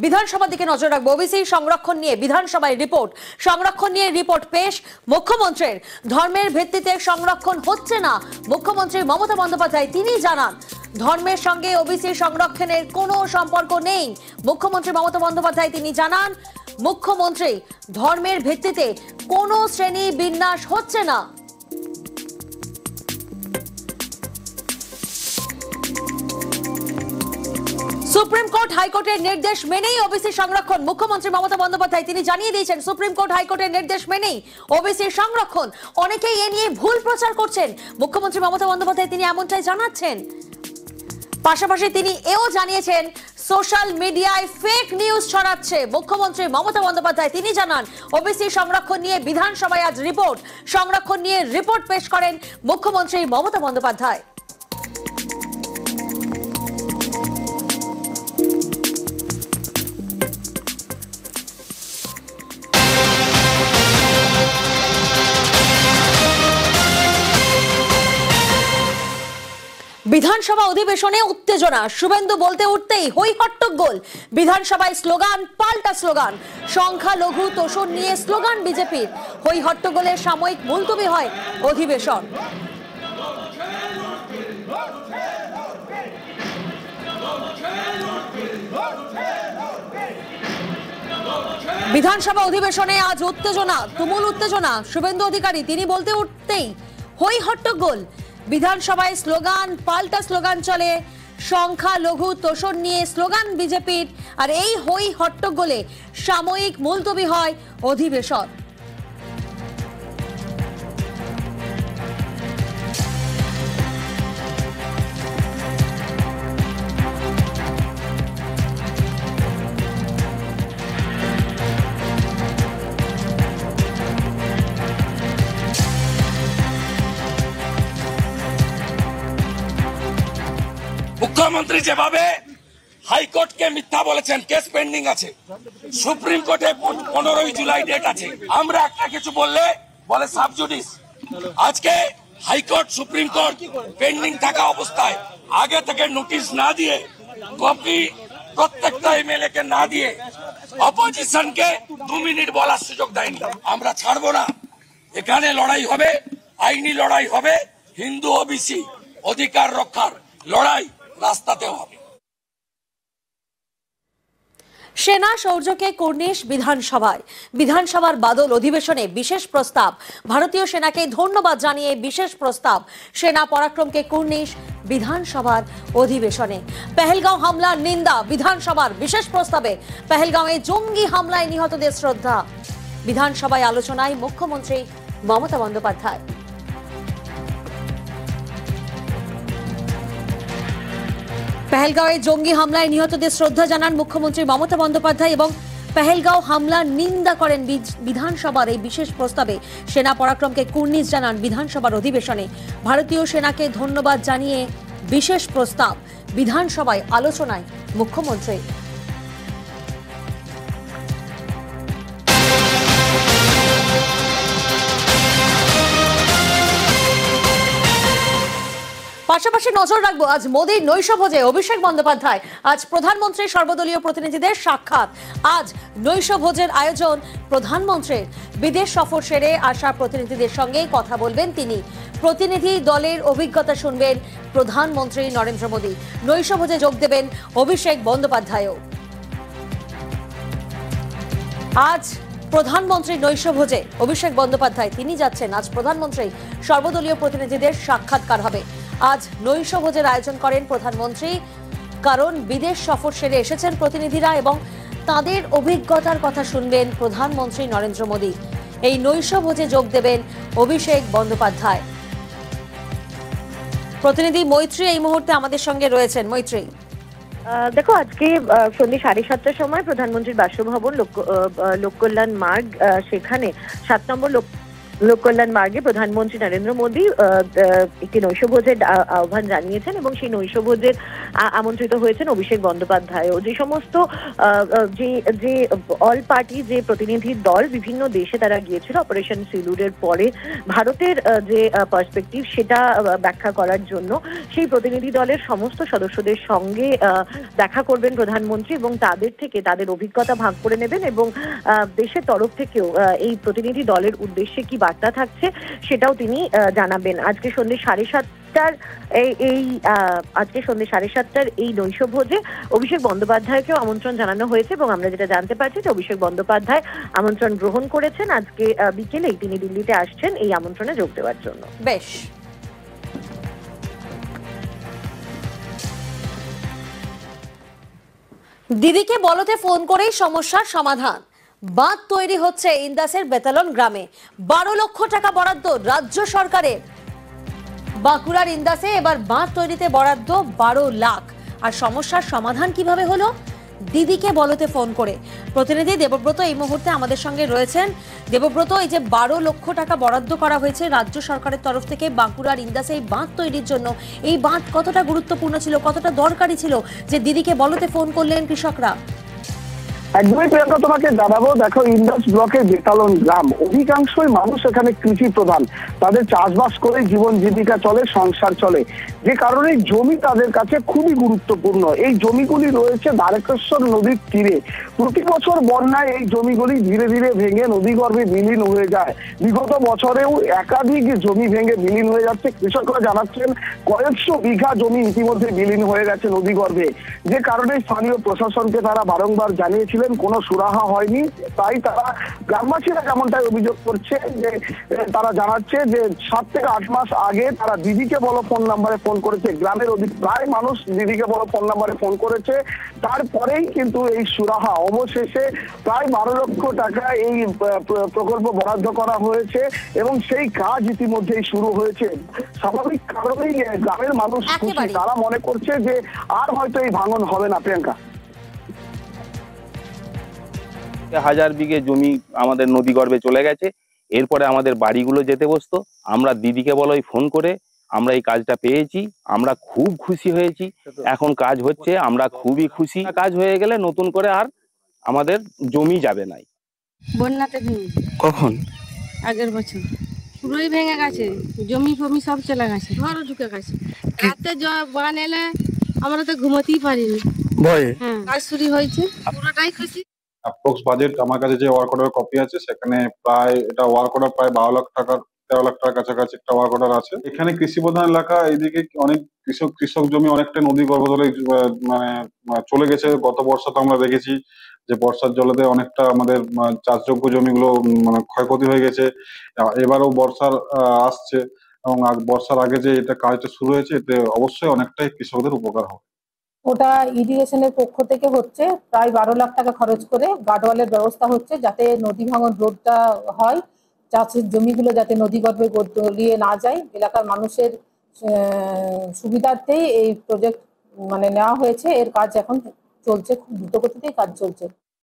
বিধানসভার দিকে নজর রাখবো। ওবিসি সংরক্ষণ নিয়ে বিধানসভায় রিপোর্ট, সংরক্ষণ নিয়ে রিপোর্ট পেশ মুখ্যমন্ত্রীর। ধর্মের ভিত্তিতে সংরক্ষণ হচ্ছে না, মুখ্যমন্ত্রী মমতা বন্দ্যোপাধ্যায় তিনি জানান ধর্মের সঙ্গে ওবিসি সংরক্ষণের কোনো সম্পর্ক নেই। মুখ্যমন্ত্রী মমতা বন্দ্যোপাধ্যায় তিনি জানান মুখ্যমন্ত্রী ধর্মের ভিত্তিতে কোনো শ্রেণী বিন্যাস হচ্ছে না। সুপ্রিম কোর্ট হাইকোর্টের নির্দেশ মেনেই ওবিসি সংরক্ষণ, মুখ্যমন্ত্রী মমতা বন্দ্যোপাধ্যায় তিনি জানিয়ে দিয়েছেন সুপ্রিম কোর্ট হাইকোর্টের নির্দেশ মেনেই ওবিসি সংরক্ষণ। অনেকেই এ নিয়ে ভুল প্রচার করছেন, মুখ্যমন্ত্রী মমতা বন্দ্যোপাধ্যায় তিনি এমনটাই জানাচ্ছেন। পাশাপাশি তিনি এও জানিয়েছেন সোশ্যাল মিডিয়ায় ফেক নিউজ ছড়াচ্ছে। মুখ্যমন্ত্রী মমতা বন্দ্যোপাধ্যায় তিনি জানান ওবিসি সংরক্ষণ নিয়ে বিধানসভায় আজ রিপোর্ট, সংরক্ষণ নিয়ে রিপোর্ট পেশ করেন মুখ্যমন্ত্রী মমতা বন্দ্যোপাধ্যায়। বিধানসভা অধিবেশনে উত্তেজনা, শুভেন্দু বলতে উঠতেই হই হট্টগোল। বিধানসভায় স্লোগান পাল্টা স্লোগান, সংখ্যালঘু তোষণ নিয়ে স্লোগান বিজেপির। হই হট্টগোলের সাময়িক মুলতবি হয় অধিবেশন। বিধানসভা অধিবেশনে আজ উত্তেজনা, তুমুল উত্তেজনা। শুভেন্দু অধিকারী তিনি বলতে উঠতেই হই হট্টগোল। বিধানসভায় স্লোগান পাল্টা স্লোগান চলে, সংখ্যালঘু তোষণ নিয়ে স্লোগান বিজেপির। আর এই হই হট্টগোলে সাময়িক মুলতবি হয় অধিবেশন। মুখ্যমন্ত্রী যেভাবে হাইকোর্টকে মিথ্যা বলেছেন, কেস পেন্ডিং আছে, সুপ্রিম কোর্টে 15 জুলাই ডেট আছে, আমরা একটা কিছু বললে বলে সাবজুডিস। আজকে হাইকোর্ট সুপ্রিম কোর্ট পেন্ডিং থাকা অবস্থায় আগে থেকে নোটিশ না দিয়ে, কপি প্রত্যেকটা এমএলএ কে না দিয়ে অপোজিশনকে 2 মিনিট বলার সুযোগ দেয়নি। আমরা ছাড়বো না, এখানে লড়াই হবে, আইনি লড়াই হবে, হিন্দু ওবিসি অধিকার রক্ষার লড়াই রাস্তাতেও হবে। সেনা শৌর্যকে কুর্নিশ বিধানসভায়, বিধানসভার বাদল অধিবেশনে বিশেষ প্রস্তাব। ভারতীয় সেনাকে ধন্যবাদ জানিয়ে বিশেষ প্রস্তাব। সেনা পরাক্রমকে কুর্নিশ বিধানসভার অধিবেশনে। পেহেলগাঁও হামলার নিন্দা বিধানসভার বিশেষ প্রস্তাবে। পেহেলগাঁওয়ে জঙ্গি হামলায় নিহতদের শ্রদ্ধা। বিধানসভায় আলোচনায় মুখ্যমন্ত্রী মমতা বন্দ্যোপাধ্যায়। পেহেলগাঁওয়ে জঙ্গি হামলায় নিহতদের শ্রদ্ধা জানান মুখ্যমন্ত্রী মমতা বন্দ্যোপাধ্যায় এবং পেহেলগাঁও হামলার নিন্দা করেন বিধানসভার এই বিশেষ প্রস্তাবে। সেনা পরাক্রমকে কুর্নিশ জানান বিধানসভার অধিবেশনে। ভারতীয় সেনাকে ধন্যবাদ জানিয়ে বিশেষ প্রস্তাব। বিধানসভায় আলোচনায় মুখ্যমন্ত্রী। পাশাপাশি নজর রাখবো আজ মোদীর নৈশভোজে অভিষেক বন্দ্যোপাধ্যায়। আজ প্রধানমন্ত্রীর সর্বদলীয় প্রতিনিধিদের সাক্ষাৎ। আজ নৈশভোজের আয়োজন প্রধানমন্ত্রীর। বিদেশ সফর সেরে আসা প্রতিনিধিদের সঙ্গে কথা বলবেন তিনি। প্রতিনিধি দলের অভিজ্ঞতা শুনবেন প্রধানমন্ত্রী নরেন্দ্র মোদী। নৈশভোজে যোগ দেবেন অভিষেক বন্দ্যোপাধ্যায়ও। আজ প্রধানমন্ত্রী নৈশভোজে অভিষেক বন্দ্যোপাধ্যায় তিনি যাচ্ছেন। আজ প্রধানমন্ত্রী সর্বদলীয় প্রতিনিধিদের সাক্ষাৎকার হবে। আজ নৈশভোজের আয়োজন করেন প্রধানমন্ত্রী, কারণ বিদেশ সফর সেরে এসেছেন প্রতিনিধিরা এবং তাদের অভিজ্ঞতার কথা শুনবেন প্রধানমন্ত্রী নরেন্দ্র মোদী। এই নৈশভোজে যোগ দেবেন অভিষেক বন্দ্যোপাধ্যায়। প্রতিনিধি মৈত্রী এই মুহূর্তে আমাদের সঙ্গে রয়েছেন। মৈত্রী, দেখো আজকে সন্ধ্যে 7:30টার সময় প্রধানমন্ত্রীর বাসভবন লোককল্যাণ মার্গ, সেখানে 7 নম্বর লোক কল্যাণ মার্গে প্রধানমন্ত্রী নরেন্দ্র মোদী একটি নৈশভোজের আহ্বান জানিয়েছেন এবং সেই নৈশভোজের আমন্ত্রিত হয়েছেন অভিষেক বন্দ্যোপাধ্যায়ও। যে সমস্ত যে যে অল পার্টি যে প্রতিনিধির দল বিভিন্ন দেশে তারা গিয়েছিল অপারেশন সিঁদুরের পরে ভারতের যে পার্সপেক্টিভ সেটা ব্যাখ্যা করার জন্য, সেই প্রতিনিধি দলের সমস্ত সদস্যদের সঙ্গে দেখা করবেন প্রধানমন্ত্রী এবং তাদের থেকে তাদের অভিজ্ঞতা ভাগ করে নেবেন এবং দেশের তরফ থেকেও এই প্রতিনিধি দলের উদ্দেশ্যে কি বার্তা থাকছে সেটাও তিনি জানাবেন। আজকে সন্ধ্যে 7:30 এই নৈশভোজে অভিষেক বন্দ্যোপাধ্যায়কেও আমন্ত্রণ জানানো হয়েছে এবং আমরা যেটা জানতে পারছি যে অভিষেক বন্দ্যোপাধ্যায় আমন্ত্রণ গ্রহণ করেছেন। আজকে বিকেলেই তিনি দিল্লিতে আসছেন এই আমন্ত্রণে যোগ দেওয়ার জন্য। বেশ, দিদিকে বলতে ফোন করেই সমস্যার সমাধান। বাঁধ তৈরি হচ্ছে ইন্দাসের বেতালন গ্রামে, 12 লক্ষ টাকা বরাদ্দ রাজ্য সরকারের। বাঁকুড়ার ইন্দাসে এবার বাঁধ তৈরিতে বরাদ্দ 12 লাখ। আর সমস্যার সমাধান কিভাবে হলো? দিদিকে বলতে ফোন করে। প্রতিনিধি দেবব্রত এই মুহূর্তে আমাদের সঙ্গে রয়েছেন। দেবব্রত, এই যে 12 লক্ষ টাকা বরাদ্দ করা হয়েছে রাজ্য সরকারের তরফ থেকে বাঁকুড়ার ইন্দাসে এই বাঁধ তৈরির জন্য, এই বাঁধ কতটা গুরুত্বপূর্ণ ছিল, কতটা দরকারি ছিল যে দিদিকে বলতে ফোন করলেন কৃষকরা? একদমই প্রিয়াঙ্কা, তোমাকে জানাবো, দেখো ইন্দাস ব্লকের বেতালন গ্রাম, অধিকাংশই মানুষ এখানে কৃষি প্রধান। তাদের চাষবাস করে জীবন জীবিকা চলে, সংসার চলে, যে কারণে জমি তাদের কাছে খুবই গুরুত্বপূর্ণ। এই জমিগুলি রয়েছে দ্বারকেশ্বর নদীর তীরে। প্রতি বছর বন্যায় এই জমিগুলি ধীরে ধীরে ভেঙে নদীগর্ভে বিলীন হয়ে যায়। বিগত বছরেও একাধিক জমি ভেঙে বিলীন হয়ে যাচ্ছে। কৃষকরা জানাচ্ছেন কয়েকশো বিঘা জমি ইতিমধ্যে বিলীন হয়ে গেছে নদীগর্ভে, যে কারণে স্থানীয় প্রশাসনকে তারা বারংবার জানিয়েছিলেন, কোনো সুরাহা হয়নি। তাই তারা, গ্রামবাসীরা যেমনটাই অভিযোগ করছে, যে তারা জানাচ্ছে যে 7 থেকে 8 মাস আগে তারা দিদিকে বলো ফোন নাম্বারে ফোন করেছে। গ্রামের প্রায় মানুষ দিদিকে বলো ফোন নাম্বারে ফোন করেছে। তারপরেই কিন্তু এই সুরাহা, অবশেষে প্রায় 12 লক্ষ টাকা এই প্রকল্প বরাদ্দ করা হয়েছে এবং সেই কাজ ইতিমধ্যেই শুরু হয়েছে। স্বাভাবিক কারণেই গ্রামের মানুষ খুশি। তারা মনে করছে যে আর হয়তো এই ভাঙন হবে না। প্রিয়াঙ্কা, 1000 বিঘে জমি আমাদের নদীগর্ভে চলে গেছে। এরপরে আমাদের বাড়িগুলো যেতে বসতো। আমরা দিদিকে বলোই ফোন করে আমরা এই কাজটা পেয়েছি, আমরা খুব খুশি হয়েছি। এখন কাজ হচ্ছে, আমরা খুবই খুশি। কাজ হয়ে গেলে নতুন করে আর আমাদের জমি যাবে নাই। বন্যাতে কখন? আগের বছর পুরোই ভেঙে গেছে, জমি ফমি সব চলে গেছে, ঘরও ঢুকে গেছে। রাতে বান এলে আমরা তো ঘুমাতেই পারিনি ভয়ে। হ্যাঁ, কাজ শুরু হয়েছে, পুরোটাই খুশি। অ্যাপ্রক্স বাজেট আমার কাছে যে ওয়ার্ক অর্ডার কপি আছে, সেখানে প্রায় এটা ওয়ার্ক অর্ডার প্রায় 12 লাখ টাকার, 13 লাখ টাকার কাছাকাছি একটা ওয়ার্ক অর্ডার আছে। এখানে কৃষি প্রধান এলাকা, এইদিকে অনেক কৃষক জমি অনেকটা নদী গর্ভতলে মানে চলে গেছে। গত বর্ষাতে আমরা দেখেছি যে বর্ষার জলেতে অনেকটা আমাদের চাষযোগ্য জমিগুলো মানে ক্ষয়ক্ষতি হয়ে গেছে। এবারও বর্ষার আসছে এবং বর্ষার আগে যে এটা কাজটা শুরু হয়েছে, এতে অবশ্যই অনেকটাই কৃষকদের উপকার হবে। ওটা ইরিগেশনের পক্ষ থেকে হচ্ছে, প্রায় 12 লাখ টাকা খরচ করে গার্ডওয়ালের ব্যবস্থা হচ্ছে, যাতে নদী ভাঙন রোধটা হয়, চাষের জমিগুলো যাতে নদীগর্ভে তলিয়ে না যায়। এলাকার মানুষের সুবিধার্থেই এই প্রজেক্ট মানে নেওয়া হয়েছে। এর কাজ এখন চলছে, খুব দ্রুতগতিতেই কাজ চলছে।